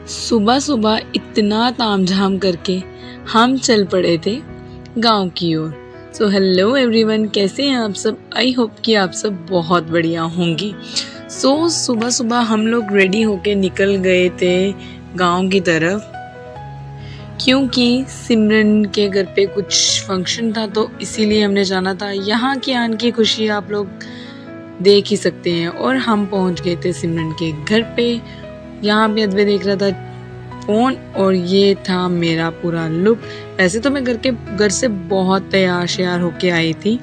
सुबह सुबह इतना तामझाम करके हम चल पड़े थे गांव की ओर। सो हेलो एवरीवन, कैसे हैं आप सब? आई होप कि आप सब बहुत बढ़िया होंगी। सो सुबह सुबह हम लोग रेडी होके निकल गए थे गांव की तरफ, क्योंकि सिमरन के घर पे कुछ फंक्शन था, तो इसीलिए हमने जाना था। यहाँ की आन की खुशी आप लोग देख ही सकते हैं। और हम पहुँच गए थे सिमरन के घर पे। यहाँ पे अद्वैत देख रहा था फ़ोन और ये था मेरा पूरा लुक। वैसे तो मैं घर से बहुत तैयार श्यार होके आई थी,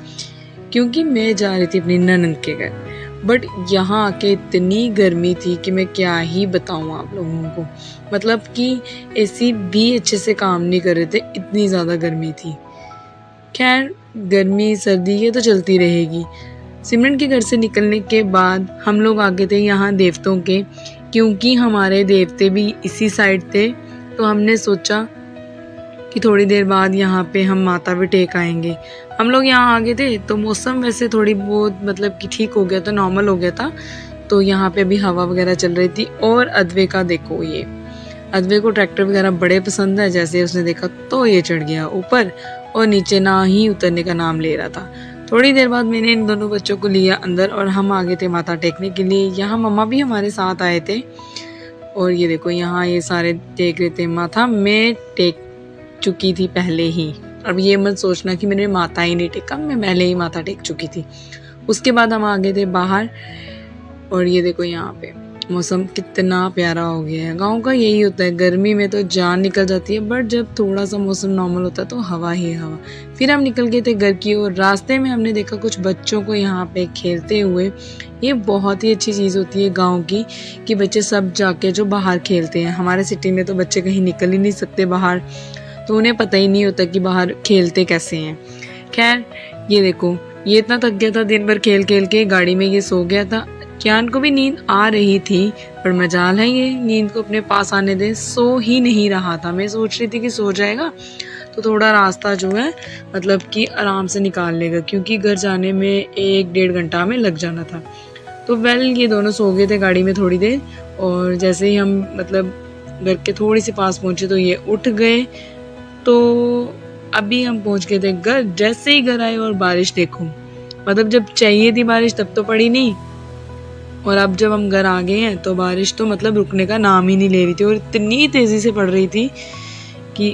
क्योंकि मैं जा रही थी अपनी ननद के घर। बट यहाँ आके इतनी गर्मी थी कि मैं क्या ही बताऊँ आप लोगों को। मतलब कि एसी भी अच्छे से काम नहीं कर रहे थे, इतनी ज़्यादा गर्मी थी। खैर, गर्मी सर्दी ये तो चलती रहेगी। सिमरन के घर से निकलने के बाद हम लोग आ गए थे यहाँ देवतों के, क्योंकि हमारे देवते भी इसी साइड थे। तो हमने सोचा कि थोड़ी देर बाद यहाँ पे हम माता भी टेक आएंगे। हम लोग यहाँ आ गए थे तो मौसम वैसे थोड़ी बहुत मतलब कि ठीक हो गया था, नॉर्मल हो गया था। तो यहाँ पे भी हवा वगैरह चल रही थी। और अद्वै का देखो, ये अद्वै को ट्रैक्टर वगैरह बड़े पसंद है। जैसे उसने देखा तो ये चढ़ गया ऊपर और नीचे ना ही उतरने का नाम ले रहा था। थोड़ी देर बाद मैंने इन दोनों बच्चों को लिया अंदर और हम आ गए थे माथा टेकने के लिए। यहाँ मम्मा भी हमारे साथ आए थे। और ये देखो, यहाँ ये सारे टेक रहे थे माथा। मैं टेक चुकी थी पहले ही। अब ये मत सोचना कि मैंने माथा ही नहीं टेका, मैं पहले ही माथा टेक चुकी थी। उसके बाद हम आ गए थे बाहर। और ये देखो, यहाँ पे मौसम कितना प्यारा हो गया है। गांव का यही होता है, गर्मी में तो जान निकल जाती है, बट जब थोड़ा सा मौसम नॉर्मल होता है तो हवा ही हवा। फिर हम निकल गए थे घर की ओर। रास्ते में हमने देखा कुछ बच्चों को यहाँ पे खेलते हुए। ये बहुत ही अच्छी चीज़ होती है गांव की, कि बच्चे सब जाके जो बाहर खेलते हैं। हमारे सिटी में तो बच्चे कहीं निकल ही नहीं सकते बाहर, तो उन्हें पता ही नहीं होता कि बाहर खेलते कैसे हैं। खैर, ये देखो, ये इतना थक गया था दिन भर खेल खेल के, गाड़ी में ये सो गया था। कियान को भी नींद आ रही थी, पर मजाल है ये नींद को अपने पास आने दे, सो ही नहीं रहा था। मैं सोच रही थी कि सो जाएगा तो थोड़ा रास्ता जो है मतलब कि आराम से निकाल लेगा, क्योंकि घर जाने में 1-1.5 घंटा में लग जाना था। तो ये दोनों सो गए थे गाड़ी में थोड़ी देर। और जैसे ही हम मतलब घर के थोड़ी सी पास पहुंचे तो ये उठ गए। तो अभी हम पहुंच गए थे घर। जैसे ही घर आए और बारिश देखो, मतलब जब चाहिए थी बारिश तब तो पड़ी नहीं, और अब जब हम घर आ गए हैं तो बारिश तो मतलब रुकने का नाम ही नहीं ले रही थी। और इतनी तेज़ी से पड़ रही थी कि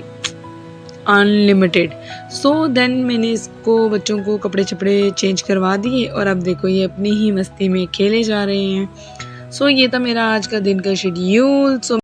अनलिमिटेड। सो देन मैंने इसको बच्चों को कपड़े छपड़े चेंज करवा दिए, और अब देखो ये अपनी ही मस्ती में खेले जा रहे हैं। सो ये था मेरा आज का दिन का शेड्यूल।